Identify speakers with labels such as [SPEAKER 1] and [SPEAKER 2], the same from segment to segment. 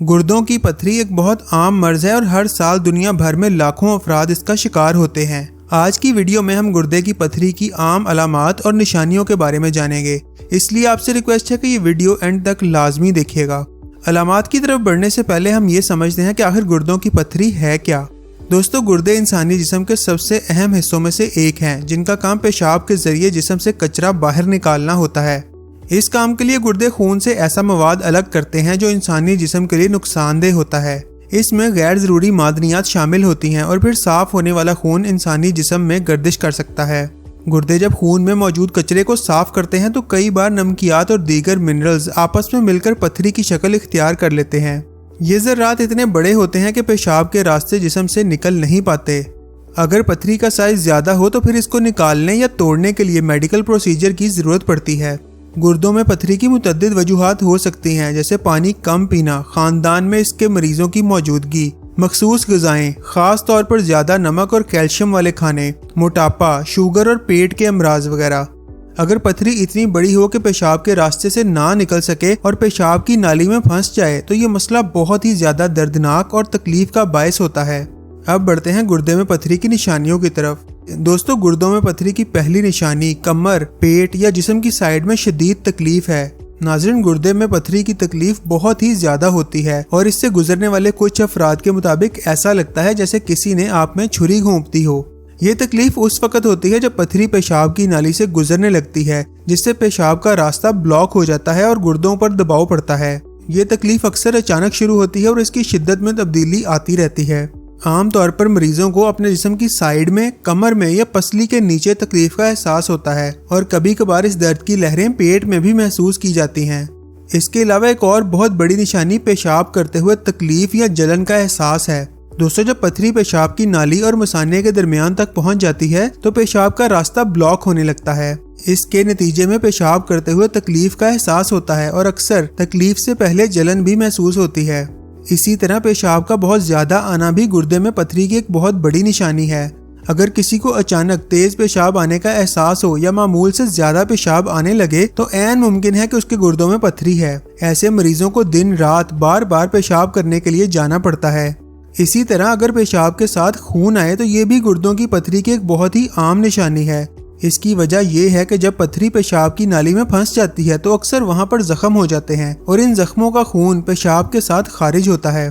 [SPEAKER 1] गुर्दों की पथरी एक बहुत आम मर्ज है और हर साल दुनिया भर में लाखों अफराद इसका शिकार होते हैं। आज की वीडियो में हम गुर्दे की पथरी की आम अलामात और निशानियों के बारे में जानेंगे, इसलिए आपसे रिक्वेस्ट है कि ये वीडियो एंड तक लाजमी देखिएगा। अलामात की तरफ बढ़ने से पहले हम ये समझते हैं कि आखिर गुर्दों की पथरी है क्या। दोस्तों, गुर्दे इंसानी जिस्म के सबसे अहम हिस्सों में से एक हैं, जिनका काम पेशाब के जरिए जिस्म से कचरा बाहर निकालना होता है। इस काम के लिए गुर्दे खून से ऐसा मवाद अलग करते हैं जो इंसानी जिस्म के लिए नुकसानदेह होता है। इसमें गैर ज़रूरी मादनियात शामिल होती हैं और फिर साफ होने वाला खून इंसानी जिस्म में गर्दिश कर सकता है। गुर्दे जब खून में मौजूद कचरे को साफ करते हैं तो कई बार नमकियात और दीगर मिनरल्स आपस में मिलकर पथरी की शक्ल इख्तियार कर लेते हैं। ये ज़र्रात इतने बड़े होते हैं कि पेशाब के रास्ते जिस्म से निकल नहीं पाते। अगर पथरी का साइज ज़्यादा हो तो फिर इसको निकालने या तोड़ने के लिए मेडिकल प्रोसीजर की ज़रूरत पड़ती है। गुर्दों में पथरी की मुतअद्दिद वजूहात हो सकती हैं, जैसे पानी कम पीना, खानदान में इसके मरीजों की मौजूदगी, मखसूस ग़िज़ाएं, ख़ास तौर पर ज़्यादा नमक और कैल्शियम वाले खाने, मोटापा, शुगर और पेट के अमराज वगैरह। अगर पथरी इतनी बड़ी हो कि पेशाब के रास्ते से ना निकल सके और पेशाब की नाली में फंस जाए तो ये मसला बहुत ही ज़्यादा दर्दनाक और तकलीफ का बायस होता है। अब बढ़ते हैं गुर्दे में पथरी की निशानियों की तरफ। दोस्तों, गुर्दों में पथरी की पहली निशानी कमर, पेट या जिस्म की साइड में शदीद तकलीफ है। नाज़रीन, गुर्दे में पथरी की तकलीफ बहुत ही ज्यादा होती है और इससे गुजरने वाले कुछ अफराद के मुताबिक ऐसा लगता है जैसे किसी ने आप में छुरी घोंप दी हो। ये तकलीफ उस वक्त होती है जब पथरी पेशाब की नाली से गुजरने लगती है, जिससे पेशाब का रास्ता ब्लॉक हो जाता है और गुर्दों पर दबाव पड़ता है। ये तकलीफ अक्सर अचानक शुरू होती है और इसकी शिद्दत में तब्दीली आती रहती है। आम तौर पर मरीजों को अपने जिस्म की साइड में, कमर में या पसली के नीचे तकलीफ का एहसास होता है और कभी कभार इस दर्द की लहरें पेट में भी महसूस की जाती हैं। इसके अलावा एक और बहुत बड़ी निशानी पेशाब करते हुए तकलीफ या जलन का एहसास है। दोस्तों, जब पथरी पेशाब की नाली और मसाने के दरमियान तक पहुंच जाती है तो पेशाब का रास्ता ब्लॉक होने लगता है। इसके नतीजे में पेशाब करते हुए तकलीफ का एहसास होता है और अक्सर तकलीफ से पहले जलन भी महसूस होती है। इसी तरह पेशाब का बहुत ज्यादा आना भी गुर्दे में पथरी की एक बहुत बड़ी निशानी है। अगर किसी को अचानक तेज पेशाब आने का एहसास हो या मामूल से ज्यादा पेशाब आने लगे तो ऐन मुमकिन है कि उसके गुर्दों में पथरी है। ऐसे मरीजों को दिन रात बार बार पेशाब करने के लिए जाना पड़ता है। इसी तरह अगर पेशाब के साथ खून आए तो ये भी गुर्दों की पथरी की एक बहुत ही आम निशानी है। इसकी वजह यह है कि जब पथरी पेशाब की नाली में फंस जाती है तो अक्सर वहां पर जख्म हो जाते हैं और इन जख्मों का खून पेशाब के साथ खारिज होता है।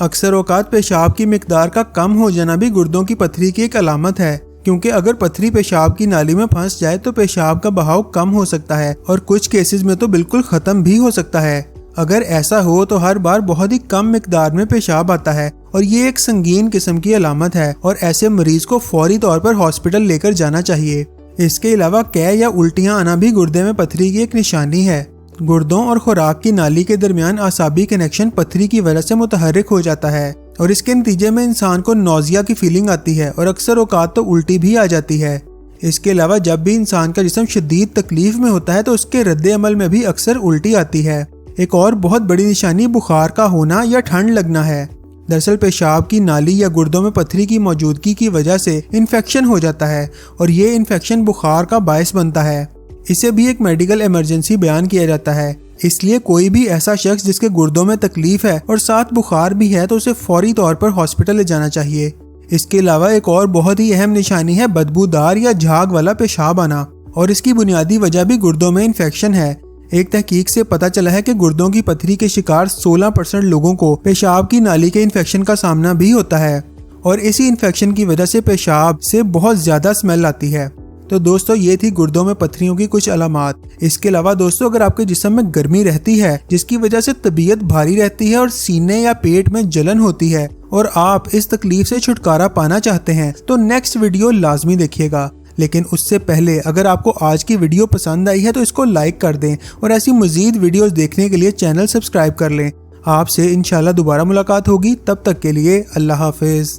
[SPEAKER 1] अक्सर औकात पेशाब की मिकदार का कम हो जाना भी गुर्दों की पथरी की एक अलामत है, क्योंकि अगर पथरी पेशाब की नाली में फंस जाए तो पेशाब का बहाव कम हो सकता है और कुछ केसेस में तो बिल्कुल खत्म भी हो सकता है। अगर ऐसा हो तो हर बार बहुत ही कम मिकदार में पेशाब आता है और ये एक संगीन किस्म की अलामत है और ऐसे मरीज को फौरी तौर पर हॉस्पिटल लेकर जाना चाहिए। इसके अलावा कै या उल्टियां आना भी गुर्दे में पथरी की एक निशानी है। गुर्दों और खुराक की नाली के दरमियान आसाबी कनेक्शन पथरी की वजह से मुतहर्रिक हो जाता है और इसके नतीजे में इंसान को नौजिया की फीलिंग आती है और अक्सर औकात तो उल्टी भी आ जाती है। इसके अलावा जब भी इंसान का जिस्म शदीद तकलीफ में होता है तो उसके रद्दे अमल में भी अक्सर उल्टी आती है। एक और बहुत बड़ी निशानी बुखार का होना या ठंड लगना है। दरअसल पेशाब की नाली या गुर्दों में पथरी की मौजूदगी की वजह से इन्फेक्शन हो जाता है और ये इन्फेक्शन बुखार का बायस बनता है। इसे भी एक मेडिकल इमरजेंसी बयान किया जाता है। इसलिए कोई भी ऐसा शख्स जिसके गुर्दों में तकलीफ है और साथ बुखार भी है तो उसे फौरी तौर पर हॉस्पिटल ले जाना चाहिए। इसके अलावा एक और बहुत ही अहम निशानी है बदबूदार या झाग वाला पेशाब आना और इसकी बुनियादी वजह भी गुर्दों में इन्फेक्शन है। एक तहकीक से पता चला है कि गुर्दों की पथरी के शिकार 16% लोगों को पेशाब की नाली के इन्फेक्शन का सामना भी होता है और इसी इन्फेक्शन की वजह से पेशाब से बहुत ज़्यादा स्मेल आती है। तो दोस्तों, ये थी गुर्दों में पथरियों की कुछ अलामात। इसके अलावा दोस्तों, अगर आपके जिस्म में गर्मी रहती है जिसकी वजह से तबीयत भारी रहती है और सीने या पेट में जलन होती है और आप इस तकलीफ से छुटकारा पाना चाहते हैं तो नेक्स्ट वीडियो लाजमी देखिएगा। लेकिन उससे पहले अगर आपको आज की वीडियो पसंद आई है तो इसको लाइक कर दें और ऐसी मजीद वीडियोस देखने के लिए चैनल सब्सक्राइब कर लें। आपसे इंशाल्लाह दोबारा मुलाकात होगी, तब तक के लिए अल्लाह हाफिज।